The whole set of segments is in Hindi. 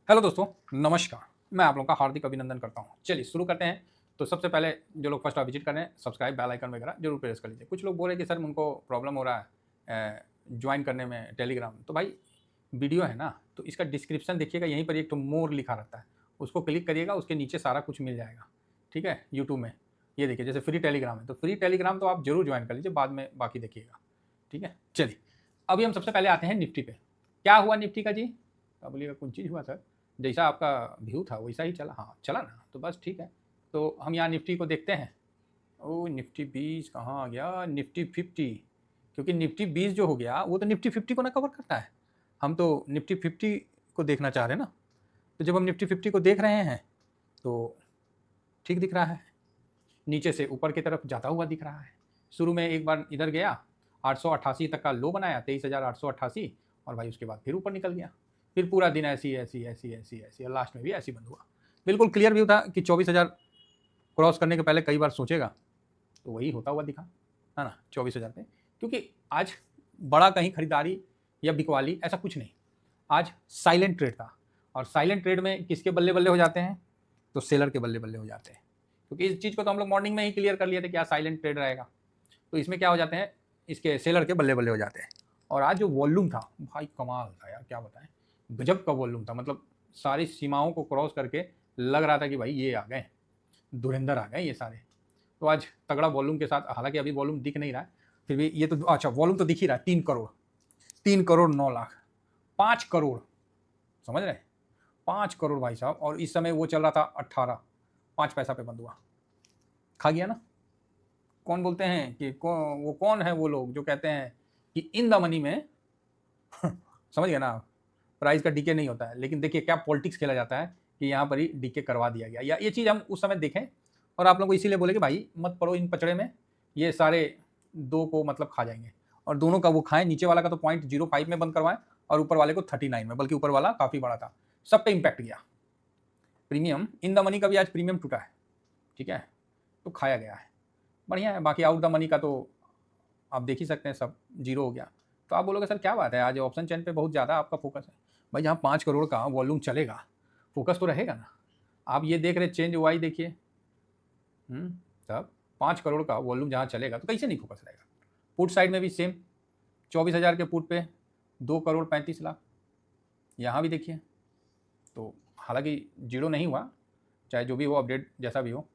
हेलो दोस्तों, नमस्कार। मैं आप लोगों का हार्दिक अभिनंदन करता हूँ। चलिए शुरू करते हैं। तो सबसे पहले जो लोग फर्स्ट विजिट कर रहे हैं, सब्सक्राइब, बेल आइकन वगैरह जरूर प्रेस कर लीजिए। कुछ लोग बोल रहे हैं कि सर उनको प्रॉब्लम हो रहा है ज्वाइन करने में टेलीग्राम। तो भाई वीडियो है ना, तो इसका डिस्क्रिप्शन देखिएगा, यहीं पर एक तो मोर लिखा रहता है, उसको क्लिक करिएगा, उसके नीचे सारा कुछ मिल जाएगा। ठीक है, यूट्यूब में ये देखिए, जैसे फ्री टेलीग्राम है तो फ्री टेलीग्राम तो आप जरूर ज्वाइन कर लीजिए, बाद में बाकी देखिएगा। ठीक है, चलिए अभी हम सबसे पहले आते हैं निफ्टी पे। क्या हुआ निफ्टी का जी? क्या बोलिएगा, कुछ चीज़ हुआ सर? जैसा आपका व्यू था वैसा ही चला। हाँ चला ना, तो बस ठीक है। तो हम यहाँ निफ्टी को देखते हैं। ओ निफ्टी 20 कहाँ आ गया? निफ्टी 50, क्योंकि निफ्टी 20 जो हो गया वो तो निफ्टी 50 को ना कवर करता है। हम तो निफ्टी 50 को देखना चाह रहे हैं ना। तो जब हम निफ्टी 50 को देख रहे हैं तो ठीक दिख रहा है, नीचे से ऊपर की तरफ जाता हुआ दिख रहा है। शुरू में एक बार इधर गया, 888 तक का लो बनाया, 23,888, और भाई उसके बाद फिर ऊपर निकल गया। फिर पूरा दिन ऐसी ऐसी ऐसी ऐसी ऐसी और लास्ट में भी ऐसी बंद हुआ। बिल्कुल क्लियर व्यू था कि 24,000 क्रॉस करने के पहले कई बार सोचेगा, तो वही होता हुआ दिखा, है ना, 24,000 पे। क्योंकि आज बड़ा कहीं खरीदारी या बिकवाली ऐसा कुछ नहीं, आज साइलेंट ट्रेड था। और साइलेंट ट्रेड में किसके बल्ले बल्ले हो जाते हैं? तो सेलर के बल्ले बल्ले हो जाते हैं। क्योंकि इस चीज़ को तो हम लोग मॉर्निंग में ही क्लियर कर लिए थे कि आज साइलेंट ट्रेड रहेगा। तो इसमें क्या हो जाते हैं, इसके सेलर के बल्ले बल्ले हो जाते हैं। और आज जो वॉल्यूम था भाई कमाल था यार, क्या बताएं, गजब का वॉल्यूम था। मतलब सारी सीमाओं को क्रॉस करके लग रहा था कि भाई ये आ गए, धुरंधर आ गए ये सारे। तो आज तगड़ा वॉल्यूम के साथ, हालांकि अभी वॉल्यूम दिख नहीं रहा है, फिर भी ये तो अच्छा वॉल्यूम तो दिख ही रहा है। 3 करोड़, 3 करोड़ 9 लाख, 5 करोड़, समझ रहे हैं, 5 करोड़ भाई साहब। और इस समय वो चल रहा था 18, 5 पैसा पे बंद हुआ। खा गया ना। कौन बोलते हैं कि वो कौन है वो लोग जो कहते हैं कि इन द मनी में समझ गया ना, प्राइस का डीके नहीं होता है। लेकिन देखिए क्या पॉलिटिक्स खेला जाता है कि यहाँ पर ही डीके करवा दिया गया, या ये चीज़ हम उस समय देखें और आप लोगों को इसीलिए बोले कि भाई मत पड़ो इन पचड़े में, ये सारे दो को मतलब खा जाएंगे। और दोनों का वो खाएं, नीचे वाला का तो 0.05 में बंद करवाएं और ऊपर वाले को 39 में, बल्कि ऊपर वाला काफ़ी बड़ा था, सब पे इम्पैक्ट गया। प्रीमियम इन द मनी का भी आज प्रीमियम टूटा है, ठीक है, तो खाया गया है, बढ़िया है। बाकी आउट द मनी का तो आप देख ही सकते हैं, सब जीरो हो गया। तो आप बोलोगे सर क्या बात है, आज ऑप्शन चेन पे बहुत ज़्यादा आपका फोकस है। भाई जहाँ 5 करोड़ का वॉल्यूम चलेगा, फोकस तो रहेगा ना। आप ये देख रहे चेंज वाई देखिए, तब 5 करोड़ का वॉल्यूम जहाँ चलेगा तो कैसे नहीं फोकस रहेगा। पुट साइड में भी सेम, 24,000 के पुट पे 2 करोड़ 35 लाख, यहाँ भी देखिए। तो हालांकि जीरो नहीं हुआ, चाहे जो भी हो अपडेट जैसा भी हो,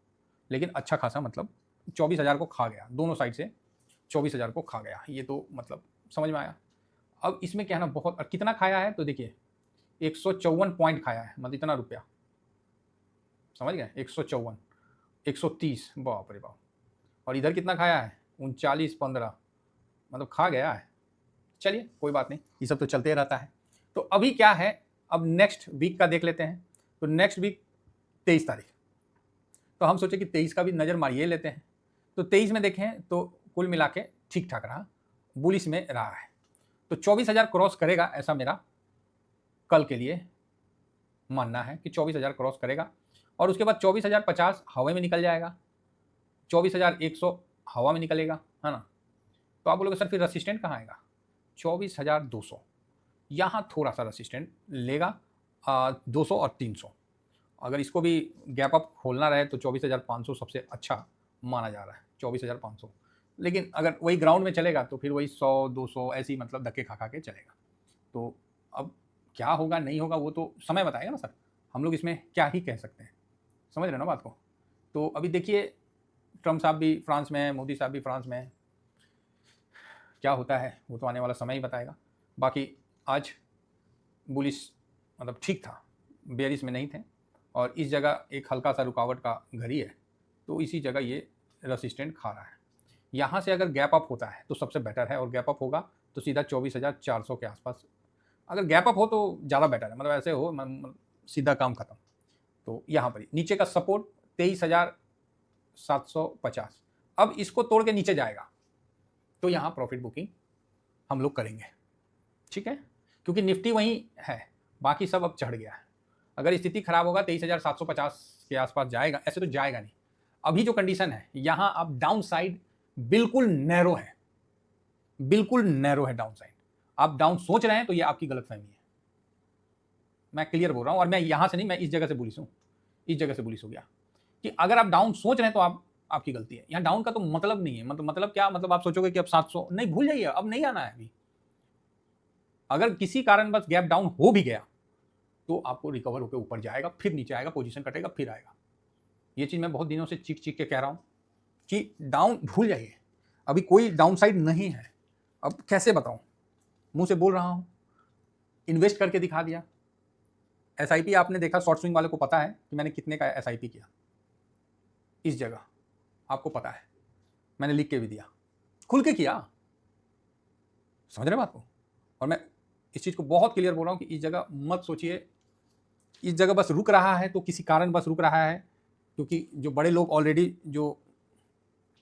लेकिन अच्छा खासा मतलब 24,000 को खा गया, दोनों साइड से 24,000 को खा गया। ये तो मतलब समझ में आया। अब इसमें क्या है ना, बहुत कितना खाया है तो देखिए, 154 पॉइंट खाया है, मतलब इतना रुपया, समझ गए, 154, 130, बाप रे बाप। और इधर कितना खाया है, 39 15, मतलब खा गया है। चलिए कोई बात नहीं, ये सब तो चलते रहता है। तो अभी क्या है, अब नेक्स्ट वीक का देख लेते हैं। तो नेक्स्ट वीक 23 तारीख, तो हम सोचे कि 23 का भी नज़र मारिए लेते हैं। तो 23 में देखें तो कुल मिला के ठीक ठाक रहा, बुलिश में रहा है। तो 24,000 क्रॉस करेगा ऐसा मेरा कल के लिए मानना है कि 24,000 क्रॉस करेगा। और उसके बाद 24,050 हवा में निकल जाएगा, 24,100 हवा में निकलेगा, है ना। तो आप बोलोगे सर फिर रसिस्टेंट कहाँ आएगा? 24,200, यहाँ थोड़ा सा रसिस्टेंट लेगा, 200 और 300। अगर इसको भी गैप अप खोलना रहे तो 24,500 सबसे अच्छा माना जा रहा है, 24,500। लेकिन अगर वही ग्राउंड में चलेगा तो फिर वही 100 200 ऐसी मतलब धक्के खा खा के चलेगा। तो अब क्या होगा नहीं होगा वो तो समय बताएगा ना सर, हम लोग इसमें क्या ही कह सकते हैं, समझ रहे हो ना बात को। तो अभी देखिए, ट्रम्प साहब भी फ्रांस में है, मोदी साहब भी फ्रांस में है, क्या होता है वो तो आने वाला समय ही बताएगा। बाकी आज बुलिश मतलब ठीक था, बेरिश में नहीं थे। और इस जगह एक हल्का सा रुकावट का घड़ी है, तो इसी जगह ये रसिस्टेंट खा रहा है। यहाँ से अगर गैप अप होता है तो सबसे बेटर है, और गैप अप होगा तो सीधा 24,400 के आसपास। अगर गैप अप हो तो ज़्यादा बेटर है, मतलब ऐसे हो सीधा काम खत्म। तो यहाँ पर नीचे का सपोर्ट 23,750, अब इसको तोड़ के नीचे जाएगा तो यहाँ प्रॉफिट बुकिंग हम लोग करेंगे, ठीक है, क्योंकि निफ्टी वहीं है, बाकी सब अब चढ़ गया है। अगर स्थिति खराब होगा 23,750 के आसपास जाएगा, ऐसे तो जाएगा नहीं। अभी जो कंडीशन है यहाँ अब डाउन साइड बिल्कुल नैरो है, बिल्कुल नैरो है डाउन साइड। आप डाउन सोच रहे हैं तो ये आपकी गलतफहमी है। मैं क्लियर बोल रहा हूँ, और मैं यहाँ से नहीं, मैं इस जगह से बुलिश हूँ, इस जगह से बुलिश हो गया कि अगर आप डाउन सोच रहे हैं तो आपकी गलती है। यहाँ डाउन का तो मतलब नहीं है, मतलब क्या, मतलब आप सोचोगे कि अब 700 नहीं, भूल जाइए, अब नहीं आना है अभी। अगर किसी कारण बस गैप डाउन हो भी गया तो आपको रिकवर होकर ऊपर जाएगा, फिर नीचे आएगा, पोजीशन कटेगा, फिर आएगा। ये चीज़ मैं बहुत दिनों से चीख चीख के कह रहा हूँ कि डाउन भूल जाइए, अभी कोई डाउन साइड नहीं है। अब कैसे बताऊँ, मुंह से बोल रहा हूँ, इन्वेस्ट करके दिखा दिया। SIP आपने देखा, शॉर्ट स्विंग वाले को पता है कि मैंने कितने का SIP किया, इस जगह आपको पता है, मैंने लिख के भी दिया, खुल के किया, समझ रहे बात को। और मैं इस चीज़ को बहुत क्लियर बोल रहा हूँ कि इस जगह मत सोचिए, इस जगह बस रुक रहा है तो किसी कारण बस रुक रहा है, क्योंकि जो बड़े लोग ऑलरेडी जो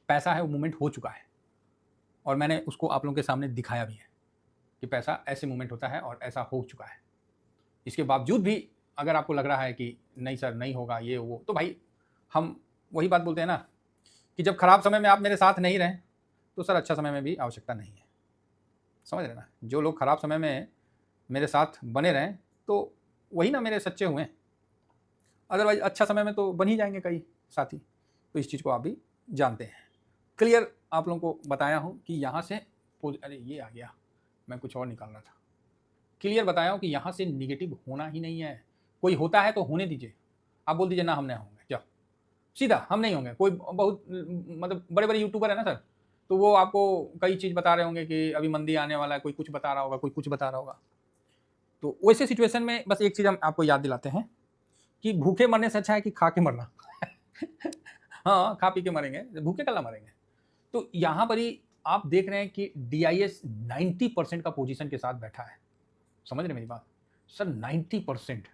पैसा है वो मूवमेंट हो चुका है, और मैंने उसको आप लोगों के सामने दिखाया भी है कि पैसा ऐसे मूवमेंट होता है और ऐसा हो चुका है। इसके बावजूद भी अगर आपको लग रहा है कि नहीं सर नहीं होगा ये वो, तो भाई हम वही बात बोलते हैं ना कि जब खराब समय में आप मेरे साथ नहीं रहें तो सर अच्छा समय में भी आवश्यकता नहीं है। समझ रहे ना, जो लोग खराब समय में मेरे साथ बने रहें तो वही ना मेरे सच्चे हुए, अदरवाइज अच्छा समय में तो बन ही जाएंगे कई साथी। तो इस चीज़ को आप भी जानते हैं। क्लियर आप लोगों को बताया हूँ कि यहाँ से अरे ये आ गया, मैं कुछ और निकाल रहा था। क्लियर बताया हूँ कि यहाँ से निगेटिव होना ही नहीं है, कोई होता है तो होने दीजिए। आप बोल दीजिए ना हम नहीं होंगे, जाओ सीधा, हम नहीं होंगे। कोई बहुत मतलब बड़े बड़े यूट्यूबर है ना सर, तो वो आपको कई चीज़ बता रहे होंगे कि अभी मंदी आने वाला है, कोई कुछ बता रहा होगा, कोई कुछ बता रहा होगा। तो वैसे सिचुएशन में बस एक चीज़ हम आपको याद दिलाते हैं कि भूखे मरने से अच्छा है कि खा के मरना। हाँ, खा पी के मरेंगे, भूखे कल मरेंगे। तो यहाँ पर ही आप देख रहे हैं कि DIS 90% का पोजीशन के साथ बैठा है। समझ रहे मेरी बात सर, 90%।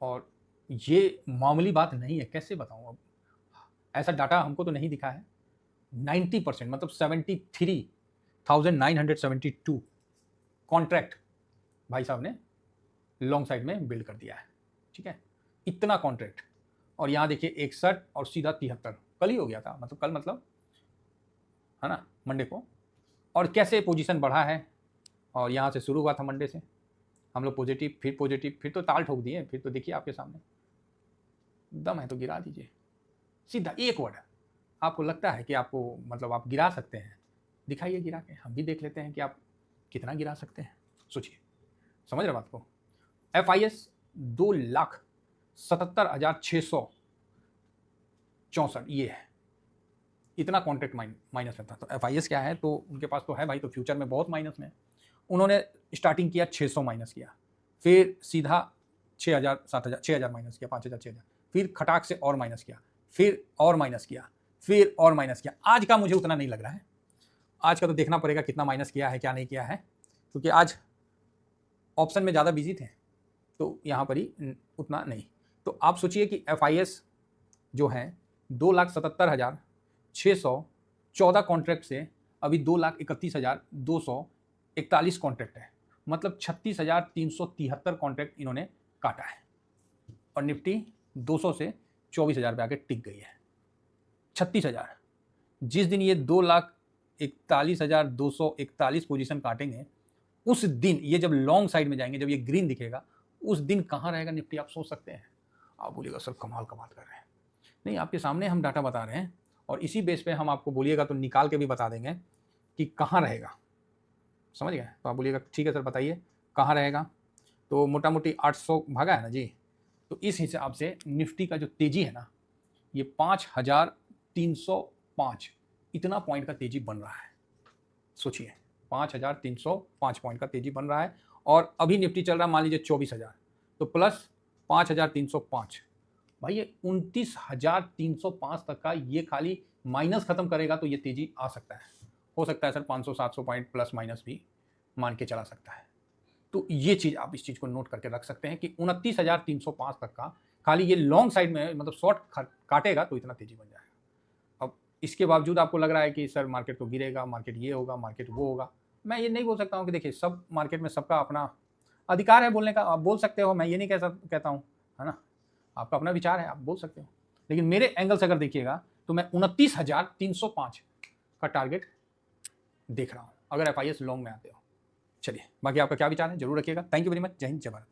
और ये मामूली बात नहीं है, कैसे बताऊँ अब, ऐसा डाटा हमको तो नहीं दिखा है। 90% मतलब 73,972 कॉन्ट्रैक्ट भाई साहब ने लॉन्ग साइड में बिल्ड कर दिया है। ठीक है, इतना कॉन्ट्रैक्ट। और यहाँ देखिए 61 और सीधा 73, कल ही हो गया था, मतलब कल मतलब है ना, मंडे को। और कैसे पोजीशन बढ़ा है, और यहाँ से शुरू हुआ था मंडे से, हम लोग पॉजिटिव, फिर तो ताल ठोक दिए, फिर तो देखिए आपके सामने दम है तो गिरा दीजिए सीधा। एक वर्ड आपको लगता है कि आपको मतलब आप गिरा सकते हैं, दिखाइए गिरा के, हम भी देख लेते हैं कि आप कितना गिरा सकते हैं। सोचिए, समझ रहे बात को। FIS 2,77,664 ये है, इतना कॉन्ट्रैक्ट माइनस में था। तो FIS क्या है, तो उनके पास तो है भाई, तो फ्यूचर में बहुत माइनस में। उन्होंने स्टार्टिंग किया 600 माइनस किया, फिर सीधा 6,000 7,000 6,000 माइनस किया, 5,000 6,000, फिर खटाक से और माइनस किया, फिर और माइनस किया, फिर और माइनस किया। आज का मुझे उतना नहीं लग रहा है, आज का तो देखना पड़ेगा कितना माइनस किया है क्या नहीं किया है, क्योंकि आज ऑप्शन में ज़्यादा बिजी थे, तो यहाँ पर ही उतना नहीं। तो आप सोचिए कि FIS जो है 2,77,614 कॉन्ट्रैक्ट से अभी 2,31,241 कॉन्ट्रैक्ट है, मतलब 36,373 कॉन्ट्रैक्ट इन्होंने काटा है। और निफ्टी 200 से 24,000 पे आके टिक गई है। 36,000, जिस दिन ये 2,41,241 पोजीशन काटेंगे, उस दिन ये जब लॉन्ग साइड में जाएंगे, जब ये ग्रीन दिखेगा, उस दिन कहाँ रहेगा निफ्टी, आप सोच सकते हैं। आप बोलिएगा सर कमाल कर रहे हैं, नहीं आपके सामने हम डाटा बता रहे हैं, और इसी बेस पे हम आपको बोलिएगा तो निकाल के भी बता देंगे कि कहाँ रहेगा। समझ गए, तो आप बोलिएगा ठीक है सर बताइए कहाँ रहेगा। तो मोटा मोटी 800 भागा है ना जी, तो इस हिसाब से निफ्टी का जो तेजी है ना, ये 5,305 इतना पॉइंट का तेजी बन रहा है। सोचिए 5,305 पॉइंट का तेजी बन रहा है, और अभी निफ्टी चल रहा है मान लीजिए 24,000, तो प्लस 5,305, भाई ये 29,305 तक का ये खाली माइनस खत्म करेगा तो ये तेजी आ सकता है। हो सकता है सर 500-700 पॉइंट प्लस माइनस भी मान के चला सकता है। तो ये चीज़ आप इस चीज़ को नोट करके रख सकते हैं कि 29,305 तक का खाली ये लॉन्ग साइड में मतलब शॉर्ट काटेगा तो इतना तेजी बन जाएगा। अब इसके बावजूद आपको लग रहा है कि सर मार्केट तो गिरेगा, मार्केट ये होगा, मार्केट वो होगा, मैं ये नहीं बोल सकता हूँ कि देखिए सब मार्केट में सबका अपना अधिकार है बोलने का, आप बोल सकते हो, मैं ये नहीं कहता हूँ, है ना, आपका अपना विचार है, आप बोल सकते हो। लेकिन मेरे एंगल से अगर देखिएगा तो मैं 29,305 का टारगेट देख रहा हूँ अगर FIS लॉन्ग में आते हो। चलिए, बाकी आपका क्या विचार है जरूर रखिएगा। थैंक यू वेरी मच, जय हिंद जय भारत।